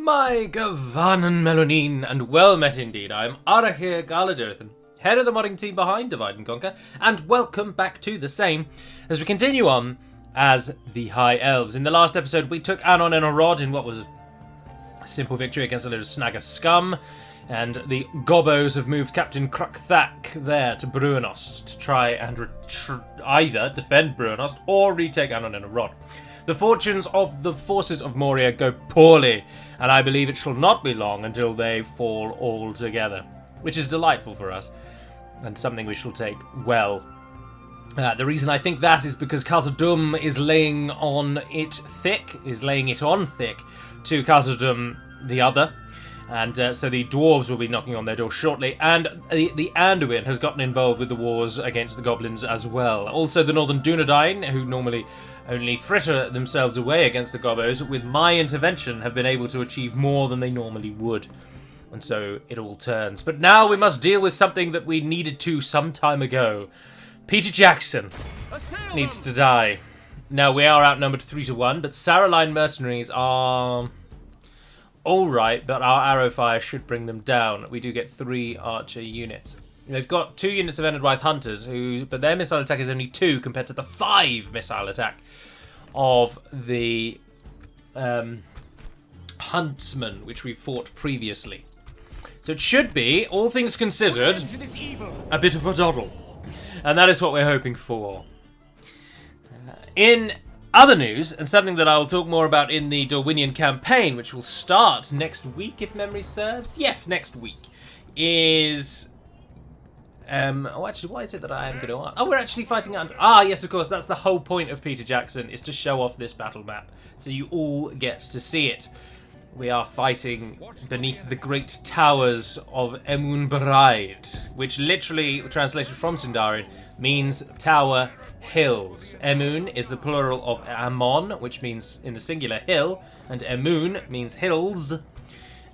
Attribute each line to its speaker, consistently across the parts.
Speaker 1: My Gavanen Melonin, and well met indeed. I am Arahir Galadirthan, head of the modding team behind Divide and Conquer, and welcome back to the same as we continue on as the High Elves. In the last episode, we took Anon and Arod in what was a simple victory against a load of Snagger scum, and the Gobbos have moved Captain Krukthak there to Bruenost to try and either defend Bruenost or retake Anon and Arod. The fortunes of the forces of Moria go poorly, and I believe it shall not be long until they fall all together, which is delightful for us, and something we shall take well. The reason I think that is because Khazad-dûm is laying it on thick to Khazad-dûm the other, and so the dwarves will be knocking on their door shortly, and the Anduin has gotten involved with the wars against the goblins as well. Also the Northern Dunedain, who normally only fritter themselves away against the Gobbos, with my intervention have been able to achieve more than they normally would. And so it all turns. But now we must deal with something that we needed to some time ago. Peter Jackson needs to die. Now, we are outnumbered 3-1, but Saraline mercenaries are alright, but our arrow fire should bring them down. We do get 3 archer units. They've got 2 units of Enedwythe hunters, but their missile attack is only 2 compared to the 5 missile attack of the huntsmen, which we fought previously. So it should be, all things considered, a bit of a doddle. And that is what we're hoping for. In other news, and something that I will talk more about in the Dorwinian campaign, which will start next week, if memory serves. Yes, next week. Is... actually, why is it that I am going to... Oh, we're actually fighting under... Ah, yes, of course, that's the whole point of Peter Jackson, is to show off this battle map. So you all get to see it. We are fighting beneath the great towers of Emun Baraid, which literally, translated from Sindarian, means tower hills. Emun is the plural of Amon, which means, in the singular, hill, and Emun means hills.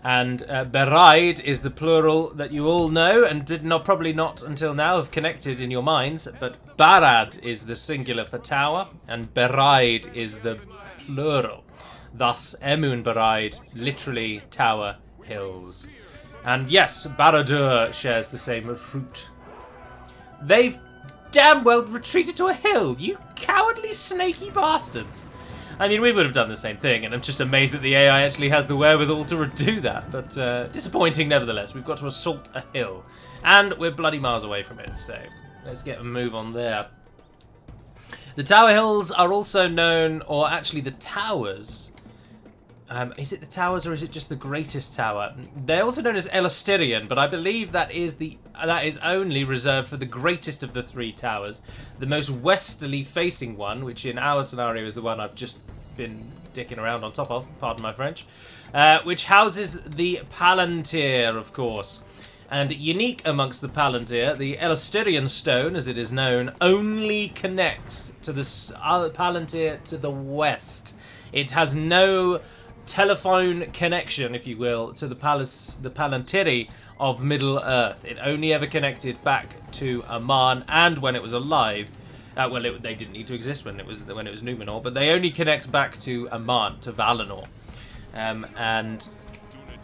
Speaker 1: And Baraid is the plural that you all know, and probably not until now have connected in your minds, but Barad is the singular for tower, and Baraid is the plural. Thus, Emun Baraid, literally tower hills. And yes, Baradur shares the same root. They've damn well retreated to a hill, you cowardly snaky bastards. I mean, we would have done the same thing, and I'm just amazed that the AI actually has the wherewithal to do that. But disappointing nevertheless. We've got to assault a hill, and we're bloody miles away from it, so let's get a move on there. The Tower Hills are also known, or actually the towers... is it the towers or is it just the greatest tower? They're also known as Elostirion, but I believe that is only reserved for the greatest of the 3 towers. The most westerly facing one, which in our scenario is the one I've just been dicking around on top of, pardon my French, which houses the Palantir, of course. And unique amongst the Palantir, the Elostirion stone, as it is known, only connects to the Palantir to the west. It has no telephone connection, if you will, to the Palantiri of Middle Earth. It only ever connected back to Aman, and when it was alive, they didn't need to exist when it was Numenor, but they only connect back to Aman, to Valinor, and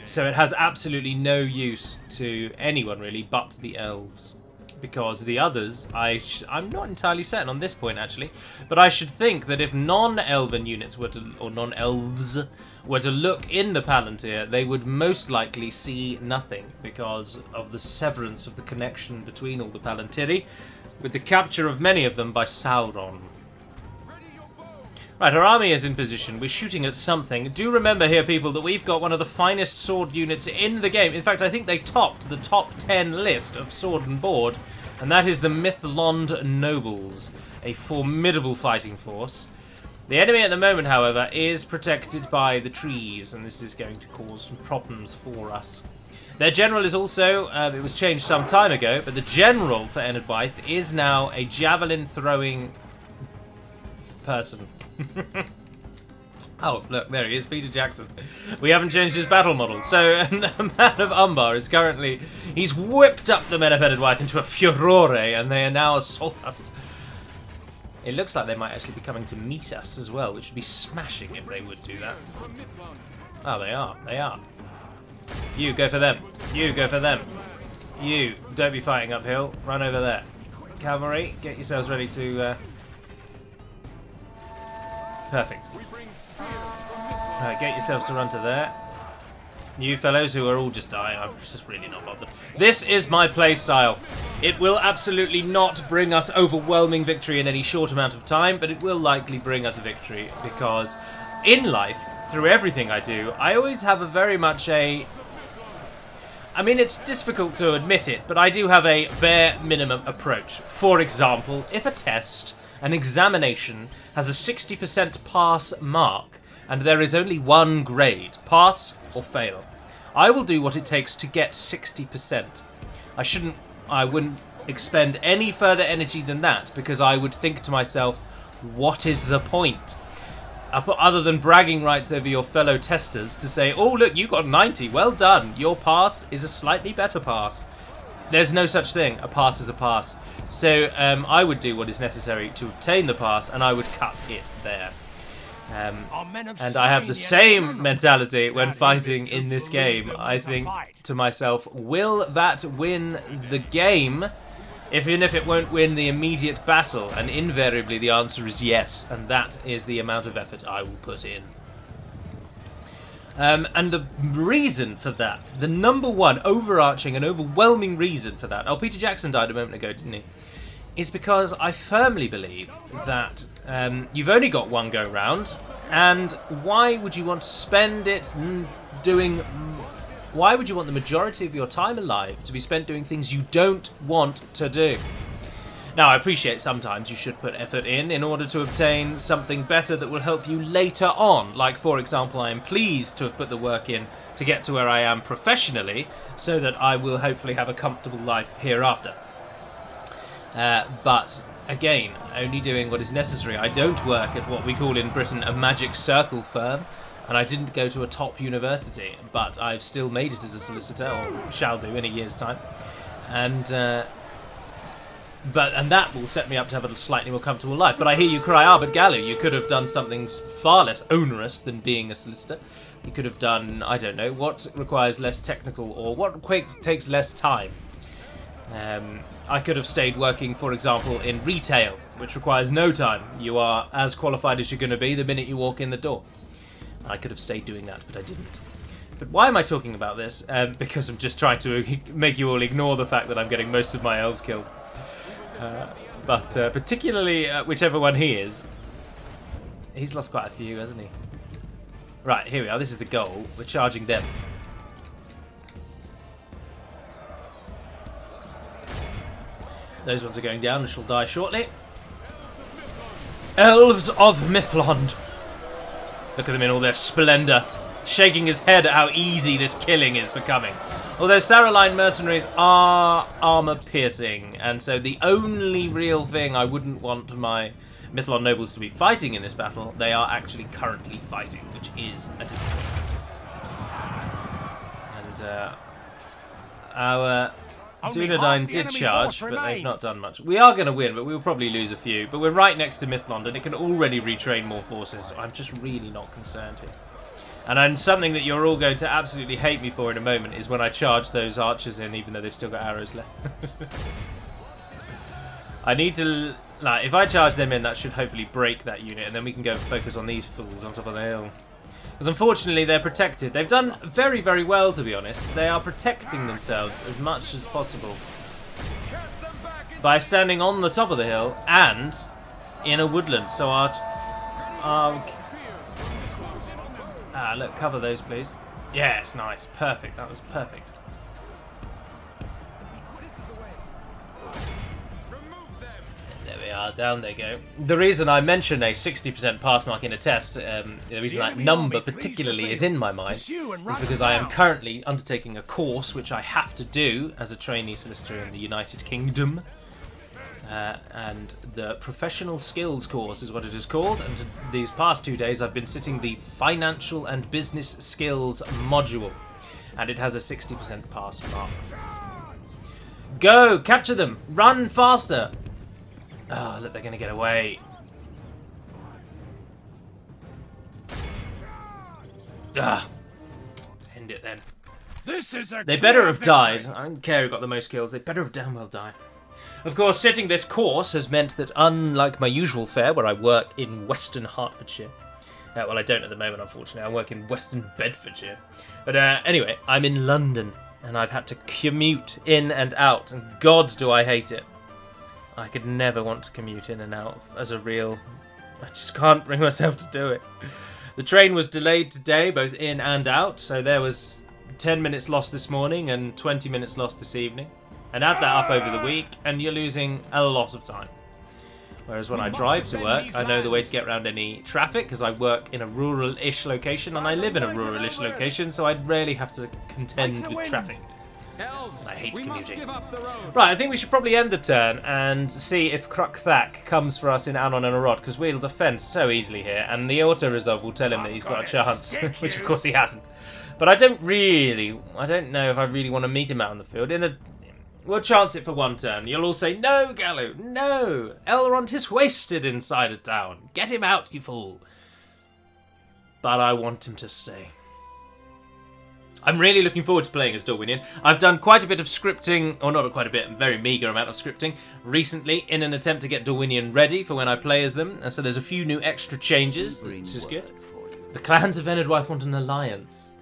Speaker 1: so it has absolutely no use to anyone really, but the elves. Because the others, I'm not entirely certain on this point actually, but I should think that if non-elven units or non-elves were to look in the Palantir, they would most likely see nothing because of the severance of the connection between all the Palantiri, with the capture of many of them by Sauron. Right, our army is in position. We're shooting at something. Do remember here, people, that we've got one of the finest sword units in the game. In fact, I think they topped the top 10 list of sword and board, and that is the Mithlond Nobles, a formidable fighting force. The enemy at the moment, however, is protected by the trees, and this is going to cause some problems for us. Their general is also, it was changed some time ago, but the general for Enedwythe is now a javelin-throwing person. Oh, look, there he is, Peter Jackson. We haven't changed his battle model. So, a man of Umbar is currently... He's whipped up the men of Enedwythe into a furore, and they are now assault us. It looks like they might actually be coming to meet us as well, which would be smashing if they would do that. Oh, they are. They are. You, go for them. You, go for them. You, don't be fighting uphill. Run over there. Cavalry, get yourselves ready to... Perfect. Alright, get yourselves to run to there. You fellows who are all just dying, I'm just really not bothered. This is my playstyle. It will absolutely not bring us overwhelming victory in any short amount of time, but it will likely bring us a victory, because in life, through everything I do, I always have a very much a... I mean, it's difficult to admit it, but I do have a bare minimum approach. For example, if a test, an examination, has a 60% pass mark, and there is only one grade, pass or fail, I will do what it takes to get 60%. I wouldn't expend any further energy than that, because I would think to myself, what is the point? Other than bragging rights over your fellow testers to say, oh look, you got 90, well done, your pass is a slightly better pass. There's no such thing, a pass is a pass. So I would do what is necessary to obtain the pass, and I would cut it there. And I have the same mentality when fighting in this game. I think to myself, will that win the game? Even if it won't win the immediate battle, and invariably the answer is yes, and that is the amount of effort I will put in. And the reason for that, the number one overarching and overwhelming reason for that, Peter Jackson died a moment ago, didn't he? Is because I firmly believe that you've only got one go round, and why would you want to spend it doing... Why would you want the majority of your time alive to be spent doing things you don't want to do? Now, I appreciate sometimes you should put effort in order to obtain something better that will help you later on. Like, for example, I am pleased to have put the work in to get to where I am professionally, so that I will hopefully have a comfortable life hereafter. But, again, only doing what is necessary. I don't work at what we call in Britain a magic circle firm, and I didn't go to a top university, but I've still made it as a solicitor, or shall do in a year's time. And that will set me up to have a slightly more comfortable life. But I hear you cry, but Gallu, you could have done something far less onerous than being a solicitor. You could have done, I don't know, what requires less technical, or what takes less time. I could have stayed working, for example, in retail, which requires no time. You are as qualified as you're going to be the minute you walk in the door. I could have stayed doing that, but I didn't. But why am I talking about this? Because I'm just trying to make you all ignore the fact that I'm getting most of my elves killed. But particularly whichever one he is. He's lost quite a few, hasn't he? Right, here we are. This is the goal. We're charging them. Those ones are going down and shall die shortly. Elves of Mithlond. Look at them in all their splendour, shaking his head at how easy this killing is becoming. Although Saraline mercenaries are armour-piercing, and so the only real thing I wouldn't want my Mithlond nobles to be fighting in this battle, they are actually currently fighting, which is a disappointment. And our Dunedain did charge, but they've not done much. We are going to win, but we'll probably lose a few. But we're right next to Mithlond, and it can already retrain more forces, so I'm just really not concerned here. And something that you're all going to absolutely hate me for in a moment is when I charge those archers in, even though they've still got arrows left. I need to... Like, if I charge them in, that should hopefully break that unit, and then we can go and focus on these fools on top of the hill. Because unfortunately, they're protected. They've done very, very well, to be honest. They are protecting themselves as much as possible by standing on the top of the hill and in a woodland. So look, cover those, please. Yes, nice. Perfect. That was perfect. There we are. Down they go. The reason I mention a 60% pass mark in a test, the reason that number particularly is in my mind, is because I am currently undertaking a course which I have to do as a trainee solicitor in the United Kingdom. And the Professional Skills course is what it is called, and these past 2 days I've been sitting the Financial and Business Skills module, and it has a 60% pass mark. Go! Capture them! Run faster! Oh, look, they're going to get away. End it then.
Speaker 2: This is a
Speaker 1: They better have died. I don't care who got the most kills. They better have damn well died. Of course, setting this course has meant that, unlike my usual fare, where I work in Western Hertfordshire, well, I don't at the moment, unfortunately. I work in Western Bedfordshire. But anyway, I'm in London, and I've had to commute in and out, and God, do I hate it. I could never want to commute in and out as a real... I just can't bring myself to do it. The train was delayed today, both in and out, so there was 10 minutes lost this morning and 20 minutes lost this evening. And add that up over the week, and you're losing a lot of time. Whereas when I drive to work, I know the way to get around any traffic, because I work in a rural-ish location, and I live in a rural-ish location, so I'd rarely have to contend with traffic.
Speaker 2: Elves,
Speaker 1: I hate
Speaker 2: we must
Speaker 1: commuting.
Speaker 2: give up the road.
Speaker 1: Right, I think we should probably end the turn and see if DaC comes for us in Anon and a Rod, because we'll defend so easily here, and the auto-resolve will tell him that he's got a chance, which of course he hasn't. But I don't know if I really want to meet him out on the field. We'll chance it for one turn. You'll all say, no, Gallo, no! Elrond is wasted inside a town. Get him out, you fool. But I want him to stay. I'm really looking forward to playing as Dorwinion. I've done quite a bit of scripting, or not quite a bit, a very meagre amount of scripting, recently in an attempt to get Dorwinion ready for when I play as them. And so there's a few new extra changes, which is good. The clans of Enedwaith want an alliance.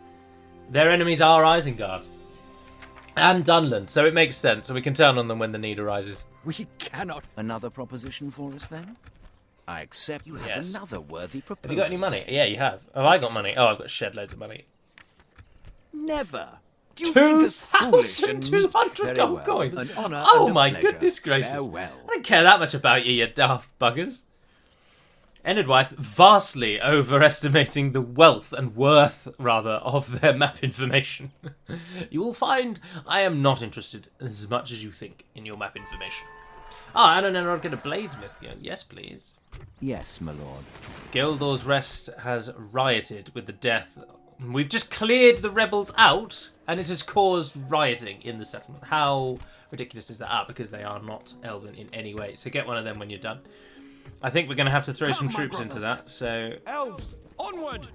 Speaker 1: Their enemies are Isengard. And Dunland, so it makes sense, so we can turn on them when the need arises.
Speaker 3: We cannot. Another proposition for us, then? I accept you have another worthy proposal.
Speaker 1: Have you got any money? Yeah, you have. Have I got money? Oh, I've got shed loads of money.
Speaker 3: Never. Do you think us foolish and
Speaker 1: 2,200 gold
Speaker 3: well.
Speaker 1: coins?
Speaker 3: An honour
Speaker 1: Oh
Speaker 3: and a
Speaker 1: my
Speaker 3: pleasure.
Speaker 1: goodness gracious.
Speaker 3: Farewell.
Speaker 1: I don't care that much about you, you daft buggers. Enedwaith vastly overestimating the wealth and worth, rather, of their map information. You will find I am not interested as much as you think in your map information. Ah, Anon and Rod get a bladesmith guild. Yes, please.
Speaker 3: Yes, my lord.
Speaker 1: Gildor's Rest has rioted with the death. We've just cleared the rebels out, and it has caused rioting in the settlement. How ridiculous is that? Ah, because they are not elven in any way. So get one of them when you're done. I think we're going to have to throw some troops into that, so...
Speaker 2: Elves, onward!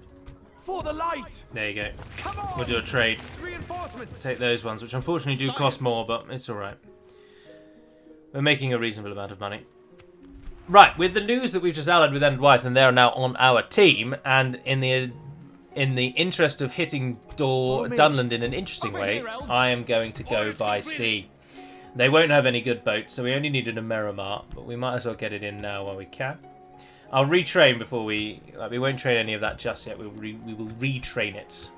Speaker 2: For the light!
Speaker 1: There you go.
Speaker 2: Come on!
Speaker 1: We'll do a trade.
Speaker 2: Reinforcements!
Speaker 1: Take those ones, which unfortunately do cost more, but it's alright. We're making a reasonable amount of money. Right, with the news that we've just allied with Enedwaith, and they're now on our team, and in the interest of hitting Dunland in an interesting way, I am going to go by sea. They won't have any good boats, so we only needed a Merrimar, but we might as well get it in now while we can. I'll retrain before we won't train any of that just yet. We will retrain it.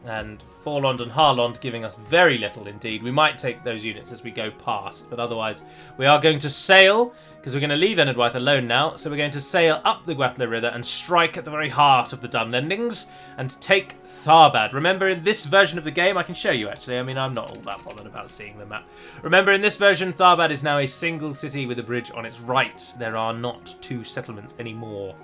Speaker 1: And Forlond and Harlond giving us very little indeed. We might take those units as we go past, but otherwise we are going to sail, because we're going to leave Enedwaith alone now, so we're going to sail up the Gwathla River and strike at the very heart of the Dunlendings and take Tharbad. Remember, in this version of the game, I can show you actually, I mean, I'm not all that bothered about seeing the map. Remember, in this version, Tharbad is now a single city with a bridge on its right. There are not two settlements anymore.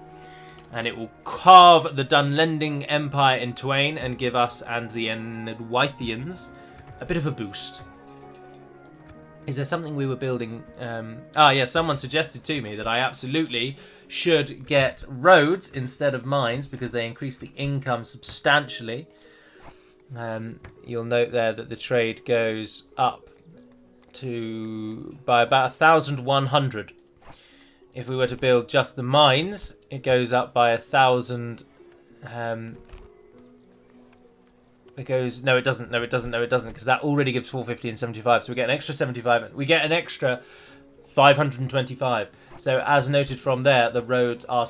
Speaker 1: And it will carve the Dunlending Empire in twain and give us and the Enedwaithians a bit of a boost. Is there something we were building? Yeah, someone suggested to me that I absolutely should get roads instead of mines because they increase the income substantially. You'll note there that the trade goes up by about 1,100. If we were to build just the mines, it goes up by 1,000. It goes... No, it doesn't. No, it doesn't. No, it doesn't. Because that already gives 450 and 75. So we get an extra 75. We get an extra 525. So as noted from there, the roads are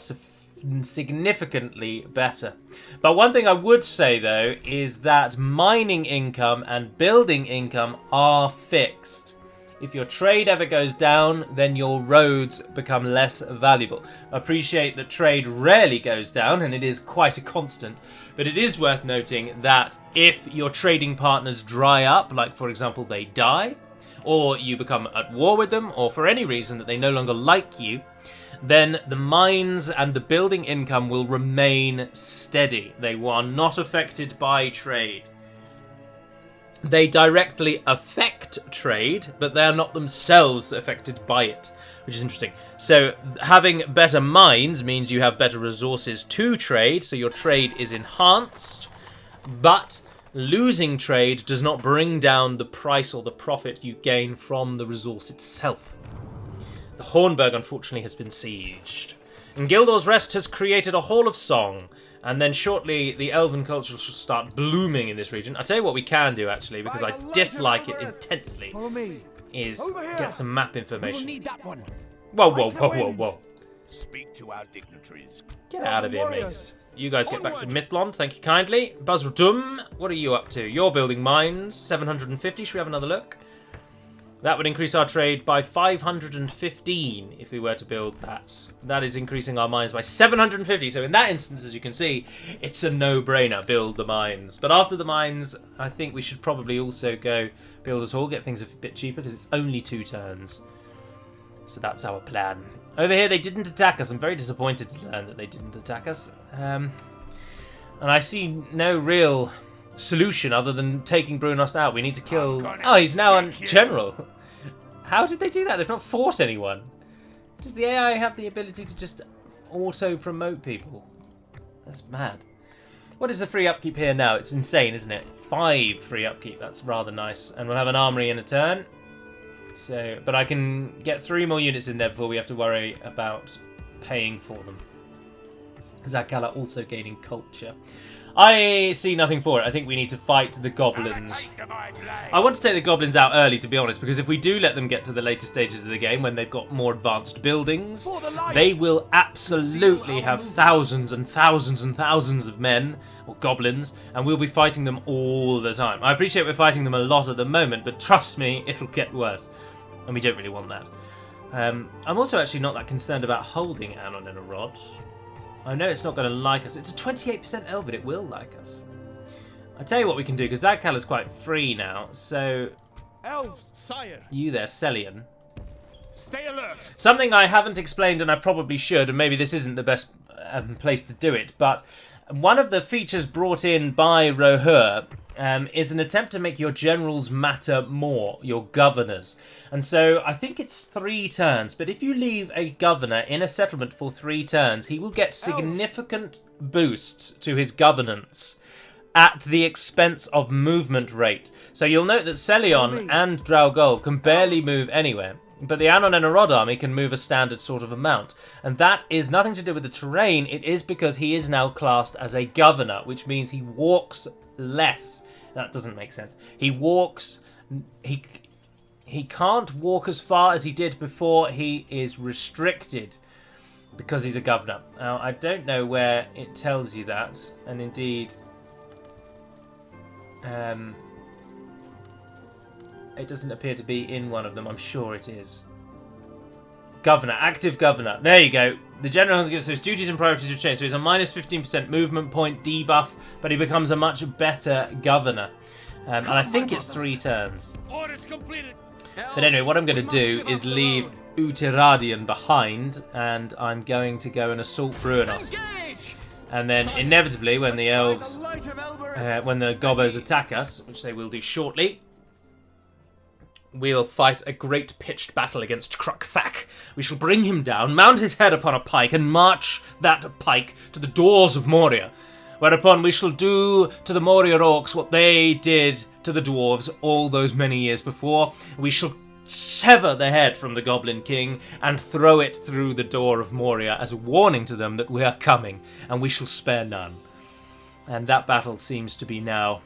Speaker 1: significantly better. But one thing I would say, though, is that mining income and building income are fixed. If your trade ever goes down, then your roads become less valuable. I appreciate that trade rarely goes down, and it is quite a constant. But it is worth noting that if your trading partners dry up, like for example they die, or you become at war with them, or for any reason that they no longer like you, then the mines and the building income will remain steady. They are not affected by trade. They directly affect trade, but they are not themselves affected by it, which is interesting. So having better mines means you have better resources to trade, so your trade is enhanced, but Losing trade does not bring down the price or the profit you gain from the resource itself. The Hornburg, unfortunately, has been sieged. And Gildor's Rest has created a Hall of Song, and then shortly the Elven culture shall start blooming in this region. I'll tell you what we can do, actually, because I dislike it intensely, is get some map information.
Speaker 2: Need that one.
Speaker 1: Whoa.
Speaker 4: Speak to our dignitaries.
Speaker 1: Get out of here, mate. You guys get back to Mithlond, thank you kindly. Bazrudum, what are you up to? You're building mines, 750, should we have another look? That would increase our trade by 515 if we were to build that. That is increasing our mines by 750, so in that instance, as you can see, it's a no-brainer, build the mines. But after the mines, I think we should probably also go build us all, get things a bit cheaper, because it's only 2 turns. So that's our plan. Over here, they didn't attack us. I'm very disappointed to learn that they didn't attack us. And I see no real solution other than taking Brunost out. We need to kill... Oh, he's now a general. How did they do that? They've not fought anyone. Does the AI have the ability to just auto-promote people? That's mad. What is the free upkeep here now? It's insane, isn't it? 5 free upkeep. That's rather nice. And we'll have an armory in a turn. So, but I can get 3 more units in there before we have to worry about paying for them. Zakala also gaining culture. I see nothing for it. I think we need to fight the goblins. I want to take the goblins out early, to be honest, because if we do let them get to the later stages of the game when they've got more advanced buildings, they will absolutely have thousands and thousands and thousands of men, or goblins, and we'll be fighting them all the time. I appreciate we're fighting them a lot at the moment, but trust me, it'll get worse. And we don't really want that. I'm also actually not that concerned about holding Anon and a Rod. I know it's not going to like us. It's a 28% elf, but it will like us. I'll tell you what we can do, because Zadkal is quite free now. So,
Speaker 2: Elves, sire.
Speaker 1: You there, Celian.
Speaker 2: Stay alert.
Speaker 1: Something I haven't explained, and I probably should, and maybe this isn't the best place to do it, but one of the features brought in by Rohur is an attempt to make your generals matter more, your governors. And so I think it's 3 turns, but if you leave a governor in a settlement for 3 turns, he will get significant boosts to his governance at the expense of movement rate. So you'll note that Celion and Draugol can barely move anywhere, but the Anon and Arod army can move a standard sort of amount. And that is nothing to do with the terrain, it is because he is now classed as a governor, which means he walks less. That doesn't make sense. He walks... He can't walk as far as he did before. He is restricted because he's a governor. Now, I don't know where it tells you that, and indeed, it doesn't appear to be in one of them. I'm sure it is. Governor, active governor. There you go. The general has given so his duties and priorities have changed. So he's a minus 15% movement point debuff, but he becomes a much better governor. And I think it's 3 turns.
Speaker 2: Orders completed.
Speaker 1: But anyway, what I'm going to do is leave Utiradian behind, and I'm going to go and assault Bruinos. And then, inevitably, when the elves, when the gobos attack us, which they will do shortly, we'll fight a great pitched battle against Krukthak. We shall bring him down, mount his head upon a pike, and march that pike to the doors of Moria. Whereupon we shall do to the Moria orcs what they did to the dwarves all those many years before. We shall sever the head from the Goblin King and throw it through the door of Moria as a warning to them that we are coming, and we shall spare none. And that battle seems to be now.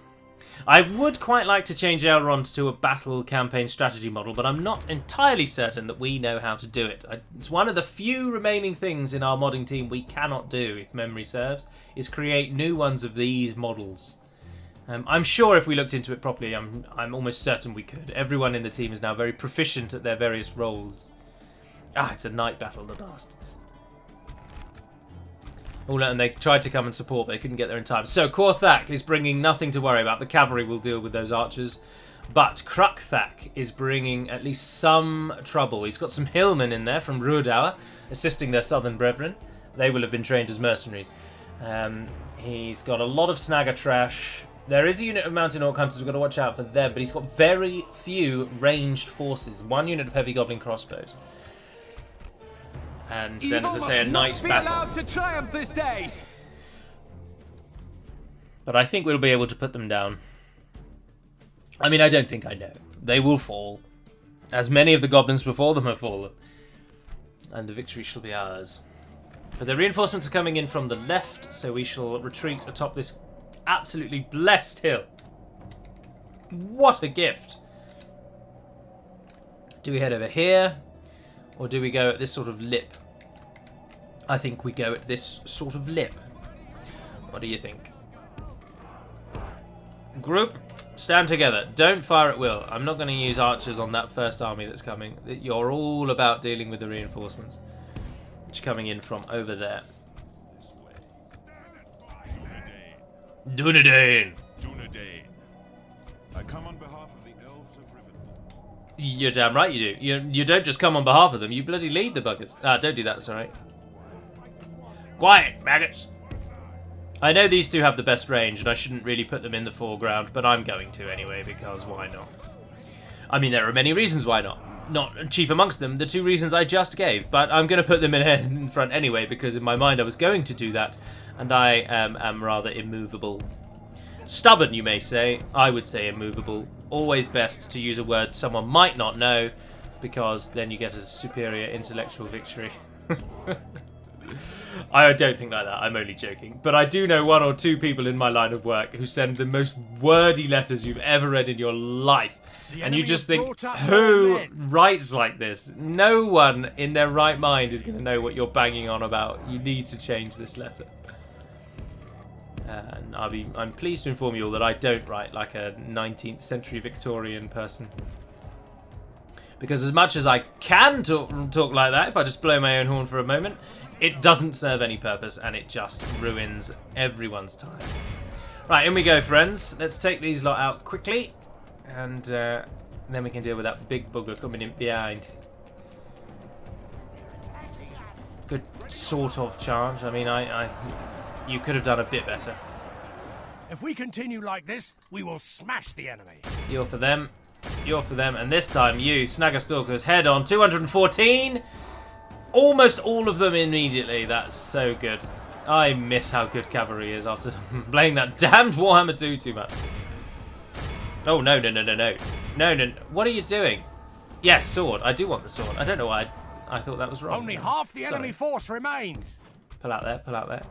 Speaker 1: I would quite like to change Elrond to a battle campaign strategy model, but I'm not entirely certain that we know how to do it. It's one of the few remaining things in our modding team we cannot do, if memory serves, is create new ones of these models. I'm sure if we looked into it properly, I'm almost certain we could. Everyone in the team is now very proficient at their various roles. Ah, it's a night battle, the bastards. Oh, and they tried to come and support, but they couldn't get there in time. So, Korthak is bringing nothing to worry about. The cavalry will deal with those archers. But Krukthak is bringing at least some trouble. He's got some hillmen in there from Rudaur, assisting their southern brethren. They will have been trained as mercenaries. He's got a lot of snagger trash. There is a unit of mountain orc hunters. We've got to watch out for them. But he's got very few ranged forces. 1 unit of heavy goblin crossbows. And then, as I say, a night battle.
Speaker 2: To triumph this day.
Speaker 1: But I think we'll be able to put them down. I mean, I don't think I know. They will fall, as many of the goblins before them have fallen, and the victory shall be ours. But the reinforcements are coming in from the left, so we shall retreat atop this absolutely blessed hill. What a gift! Do we head over here, or do we go at this sort of lip? I think we go at this sort of lip. What do you think? Group, stand together. Don't fire at will. I'm not going to use archers on that first army that's coming. You're all about dealing with the reinforcements, which are coming in from over there. Dunedain!
Speaker 5: Dunedain. I come on behalf of the Elves of Rivendell.
Speaker 1: You're damn right you do. You don't just come on behalf of them, you bloody lead the buggers. Ah, don't do that, sorry. Quiet, maggots! I know these two have the best range, and I shouldn't really put them in the foreground, but I'm going to anyway, because why not? I mean, there are many reasons why not. Not chief amongst them, the two reasons I just gave, but I'm going to put them in front anyway, because in my mind I was going to do that, and I am rather immovable. Stubborn, you may say. I would say immovable. Always best to use a word someone might not know, because then you get a superior intellectual victory. I don't think like that, I'm only joking. But I do know one or two people in my line of work who send the most wordy letters you've ever read in your life. And you just think, who writes like this? No one in their right mind is going to know what you're banging on about. You need to change this letter. And I'm pleased to inform you all that I don't write like a 19th century Victorian person. Because as much as I can talk like that, if I just blow my own horn for a moment, it doesn't serve any purpose, and it just ruins everyone's time. Right, in we go, friends. Let's take these lot out quickly, and then we can deal with that big bugger coming in behind. Good sort of charge. I mean, you could have done a bit better.
Speaker 2: If we continue like this, we will smash the enemy.
Speaker 1: You're for them. You're for them. And this time, you, Snagger Stalkers, head on. 214. Almost all of them immediately. That's so good. I miss how good cavalry is after playing that damned Warhammer 2 too much. Oh, no, no, no, no, no. No, no. What are you doing? Yes, sword. I do want the sword. I don't know why I thought that was wrong.
Speaker 2: Only half the enemy force remains.
Speaker 1: Pull out there, pull out there.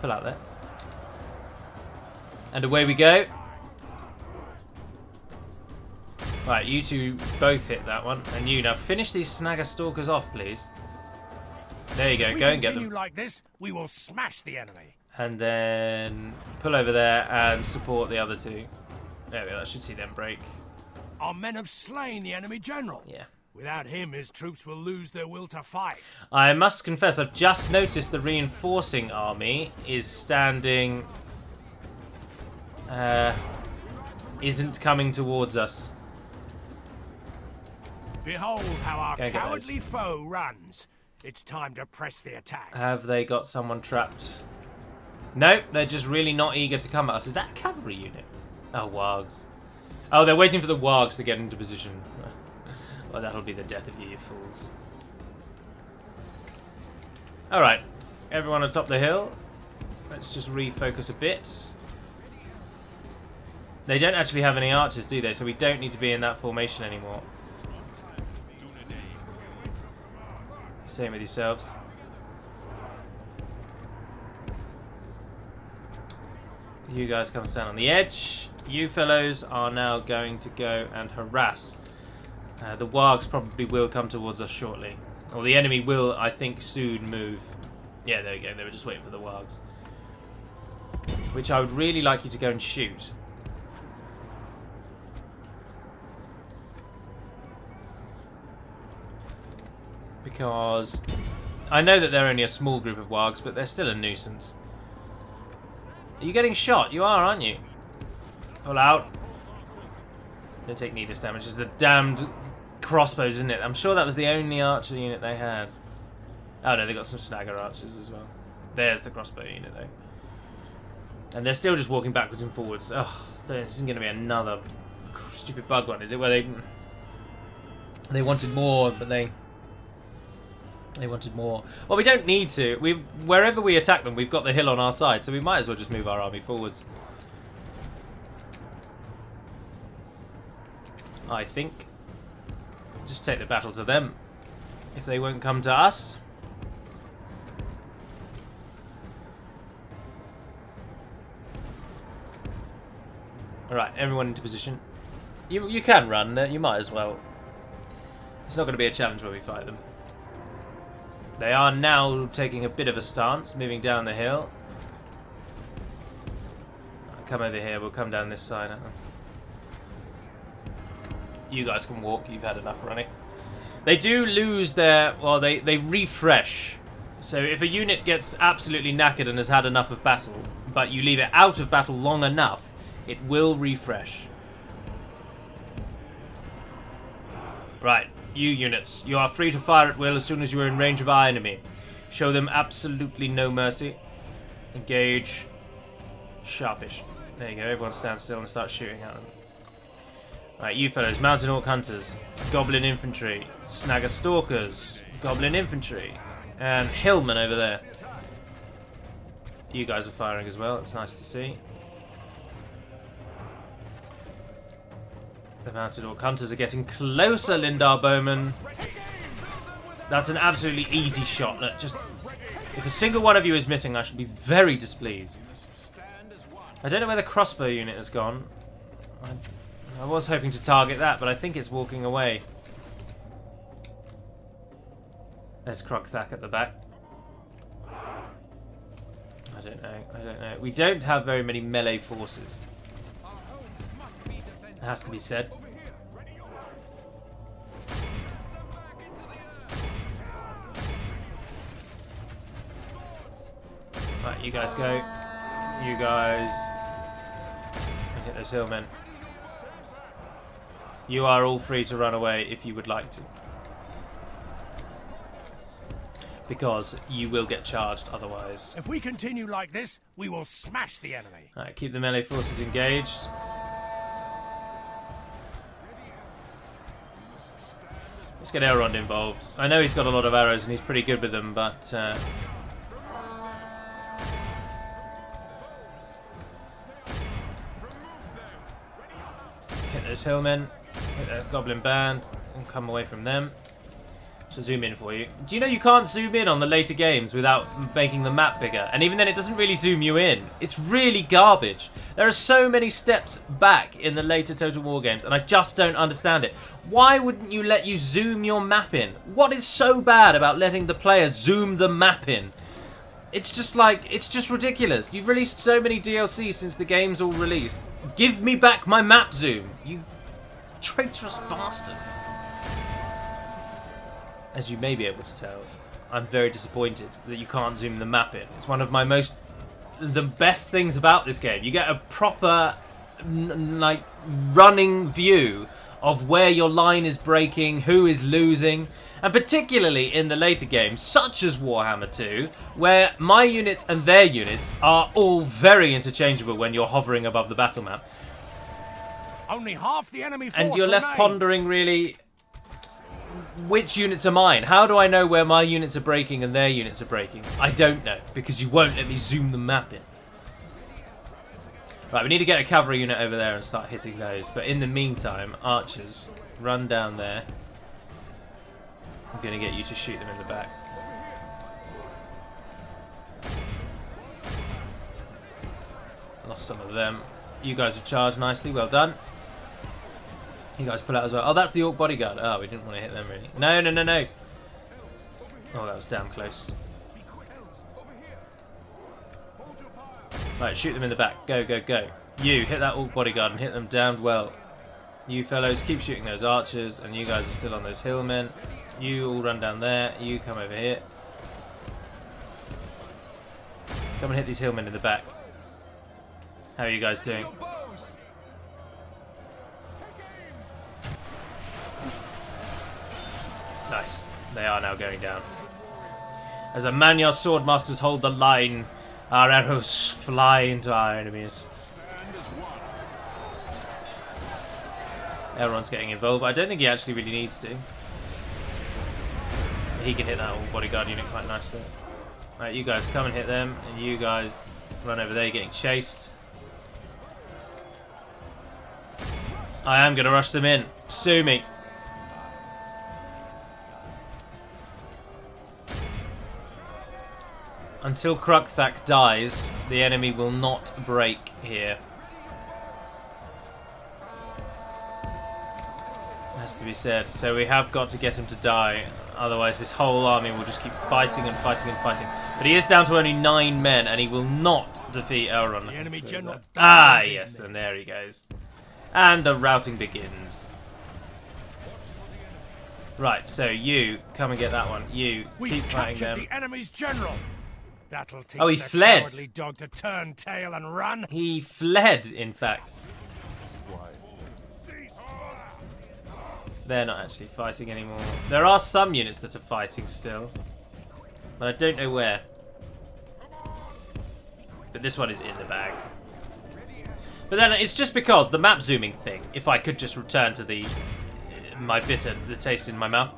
Speaker 1: Pull out there. And away we go. Right, you two both hit that one. And you, now finish these Snagger Stalkers off, please. There you go, go and get them. If we
Speaker 2: continue like this, we will smash the enemy.
Speaker 1: And then pull over there and support the other two. There we go, that should see them break.
Speaker 2: Our men have slain the enemy general.
Speaker 1: Yeah.
Speaker 2: Without him, his troops will lose their will to fight.
Speaker 1: I must confess, I've just noticed the reinforcing army is standing... isn't coming towards us.
Speaker 2: Behold how our
Speaker 1: Go
Speaker 2: cowardly foe runs. It's time to press the attack.
Speaker 1: Have they got someone trapped? Nope, they're just really not eager to come at us. Is that a cavalry unit? Oh, wargs. Oh, they're waiting for the wargs to get into position. Well, that'll be the death of you, you fools. Alright, everyone atop the hill. Let's just refocus a bit. They don't actually have any archers, do they? So we don't need to be in that formation anymore. Same with yourselves. You guys come stand on the edge. You fellows are now going to go and harass. The wargs probably will come towards us shortly. Or the enemy will, I think, soon move. Yeah, there we go. They were just waiting for the wargs. Which I would really like you to go and shoot. Because I know that they're only a small group of wargs, but they're still a nuisance. Are you getting shot? You are, aren't you? Pull out. Don't take needless damage. It's the damned crossbows, isn't it? I'm sure that was the only archer unit they had. Oh no, they got some snagger archers as well. There's the crossbow unit though. And they're still just walking backwards and forwards. Oh, this isn't going to be another stupid bug one, is it? Where they wanted more, but they wanted more. Well, we don't need to. Wherever we attack them, we've got the hill on our side, so we might as well just move our army forwards. I think. Just take the battle to them, if they won't come to us. Alright, everyone into position. You can run, you might as well. It's not going to be a challenge when we fight them. They are now taking a bit of a stance, moving down the hill. Come over here, we'll come down this side. You guys can walk, you've had enough running. They do lose their... well, they refresh. So if a unit gets absolutely knackered and has had enough of battle, but you leave it out of battle long enough, it will refresh. Right, you units. You are free to fire at will as soon as you are in range of our enemy. Show them absolutely no mercy. Engage. Sharpish. There you go, everyone stand still and start shooting at them. Right, you fellows, Mountain Orc Hunters, Goblin Infantry, Snagger Stalkers, Goblin Infantry, and Hillmen over there. You guys are firing as well, it's nice to see. The Mounted Orc Hunters are getting closer, Lindar Bowman. That's an absolutely easy shot. Look, just... if a single one of you is missing, I should be very displeased. I don't know where the crossbow unit has gone. I was hoping to target that, but I think it's walking away. There's Krogthak at the back. I don't know. We don't have very many melee forces. It has to be said. Right, you guys go. You guys... hit those hillmen. You are all free to run away if you would like to. Because you will get charged otherwise.
Speaker 2: If we continue like this, we will smash the enemy.
Speaker 1: Alright, keep the melee forces engaged. Let's get Elrond involved. I know he's got a lot of arrows and he's pretty good with them, but... hit those hillmen, hit that goblin band, and come away from them. So zoom in for you. Do you know you can't zoom in on the later games without making the map bigger? And even then it doesn't really zoom you in. It's really garbage. There are so many steps back in the later Total War games and I just don't understand it. Why wouldn't you let you zoom your map in? What is so bad about letting the player zoom the map in? It's just like, it's just ridiculous. You've released so many DLC since the game's all released. Give me back my map zoom, you traitorous bastard. As you may be able to tell, I'm very disappointed that you can't zoom the map in. It's one of my the best things about this game. You get a proper, like, running view of where your line is breaking, who is losing, and particularly in the later games, such as Warhammer 2, where my units and their units are all very interchangeable when you're hovering above the battle map.
Speaker 2: Only half the enemy force
Speaker 1: and you're left
Speaker 2: remains.
Speaker 1: pondering, really, which units are mine? How do I know where my units are breaking and their units are breaking? I don't know, because you won't let me zoom the map in. Right, we need to get a cavalry unit over there and start hitting those. But in the meantime, archers, run down there. I'm going to get you to shoot them in the back. Lost some of them. You guys have charged nicely, well done. You guys pull out as well. Oh, that's the Orc bodyguard. Oh, we didn't want to hit them really. No, no, no, no. Oh, that was damn close. Right, shoot them in the back. Go, go, go. You, hit that Orc bodyguard and hit them damned well. You fellows, keep shooting those archers, and you guys are still on those hillmen. You all run down there. You come over here. Come and hit these hillmen in the back. How are you guys doing? Nice. They are now going down. As a Manyar swordmasters hold the line, our arrows fly into our enemies. Elrond's getting involved, but I don't think he actually really needs to. He can hit that old bodyguard unit quite nicely. Right, you guys come and hit them, and you guys run over there getting chased. I am going to rush them in. Sue me. Until Krukthak dies, the enemy will not break here. Has to be said. So we have got to get him to die. Otherwise this whole army will just keep fighting and fighting and fighting. But he is down to only 9 men and he will not defeat Elrond.
Speaker 2: The enemy general.
Speaker 1: Yes, and there he goes. And the routing begins. Right, so you come and get that one. You keep fighting them.
Speaker 2: The enemy's general. That'll teach
Speaker 1: he
Speaker 2: the
Speaker 1: fled.
Speaker 2: Cowardly dog to turn tail and run.
Speaker 1: He fled, in fact. They're not actually fighting anymore. There are some units that are fighting still, but I don't know where. But this one is in the bag. But then it's just because the map zooming thing. If I could just return to the taste in my mouth.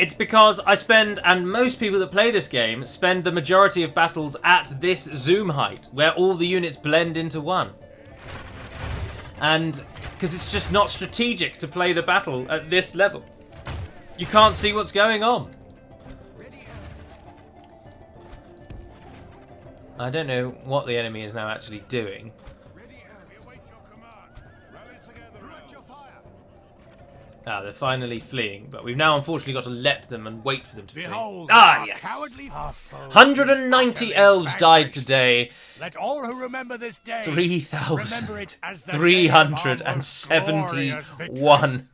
Speaker 1: It's because I spend, and most people that play this game spend the majority of battles at this zoom height, where all the units blend into one. And because it's just not strategic to play the battle at this level. You can't see what's going on. I don't know what the enemy is now actually doing. Ah, they're finally fleeing, but we've now unfortunately got to let them and wait for them to flee. Yes! 190 elves died today.
Speaker 2: Let all who remember this day
Speaker 1: 3,371.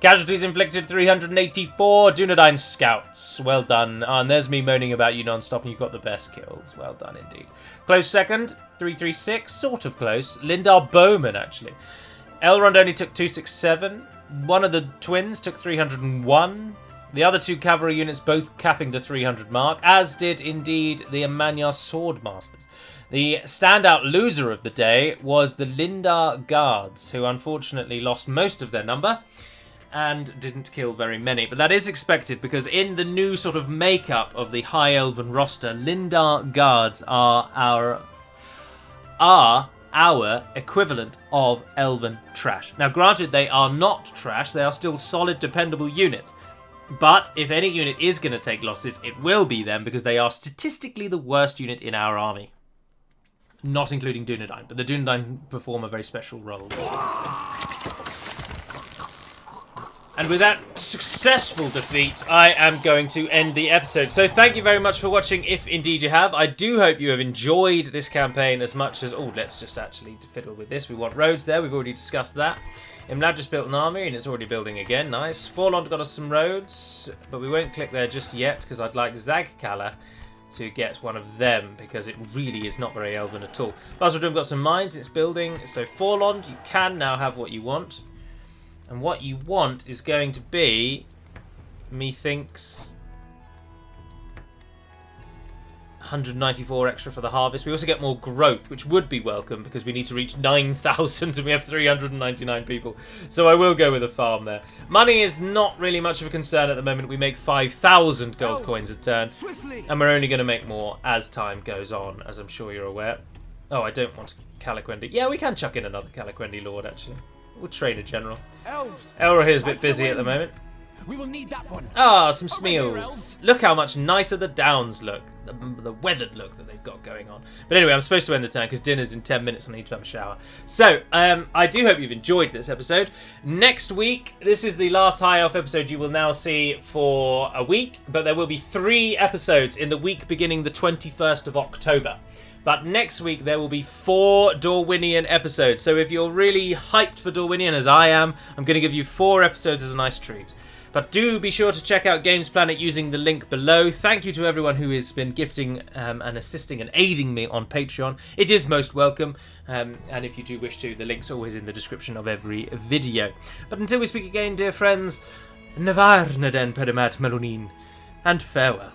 Speaker 1: Casualties inflicted 384. Dunedain scouts. Well done. And there's me moaning about you non-stop and you've got the best kills. Well done indeed. Close second, 336. Sort of close. Lindar Bowman, actually. Elrond only took 267. One of the twins took 301. The other 2 cavalry units both capping the 300 mark, as did indeed the Amanyar Swordmasters. The standout loser of the day was the Lindar Guards, who unfortunately lost most of their number and didn't kill very many. But that is expected because in the new sort of makeup of the High Elven roster, Lindar Guards are our equivalent of Elven trash. Now granted, they are not trash, they are still solid, dependable units. But if any unit is going to take losses, it will be them because they are statistically the worst unit in our army. Not including Dunedain, but the Dunedain perform a very special role. And with that successful defeat, I am going to end the episode. So thank you very much for watching, if indeed you have. I do hope you have enjoyed this campaign as much as... Oh, let's just actually fiddle with this. We want roads there. We've already discussed that. Imlad just built an army, and it's already building again. Nice. Forlond got us some roads, but we won't click there just yet, because I'd like Zagkala to get one of them, because it really is not very elven at all. Basildrum got some mines. It's building. So Forlond, you can now have what you want. And what you want is going to be, methinks, 194 extra for the harvest. We also get more growth, which would be welcome because we need to reach 9,000 and we have 399 people. So I will go with a farm there. Money is not really much of a concern at the moment. We make 5,000 gold coins a turn. And we're only going to make more as time goes on, as I'm sure you're aware. Oh, I don't want Caliquendi. Yeah, we can chuck in another Caliquendi Lord, actually. We'll trade a general.
Speaker 6: Elves.
Speaker 1: Elrohir's a bit busy at the moment.
Speaker 6: We will need that one.
Speaker 1: Ah, some Smeals. Look how much nicer the Downs look. The weathered look that they've got going on. But anyway, I'm supposed to end the turn because dinner's in 10 minutes and I need to have a shower. So, I do hope you've enjoyed this episode. Next week, this is the last High Elf episode you will now see for a week. But there will be 3 episodes in the week beginning the 21st of October. But next week, there will be 4 Dorwinian episodes. So if you're really hyped for Dorwinian, as I am, I'm going to give you 4 episodes as a nice treat. But do be sure to check out Gamesplanet using the link below. Thank you to everyone who has been gifting and assisting and aiding me on Patreon. It is most welcome. And if you do wish to, the link's always in the description of every video. But until we speak again, dear friends, Navar Naden Perimat Melonin, and farewell.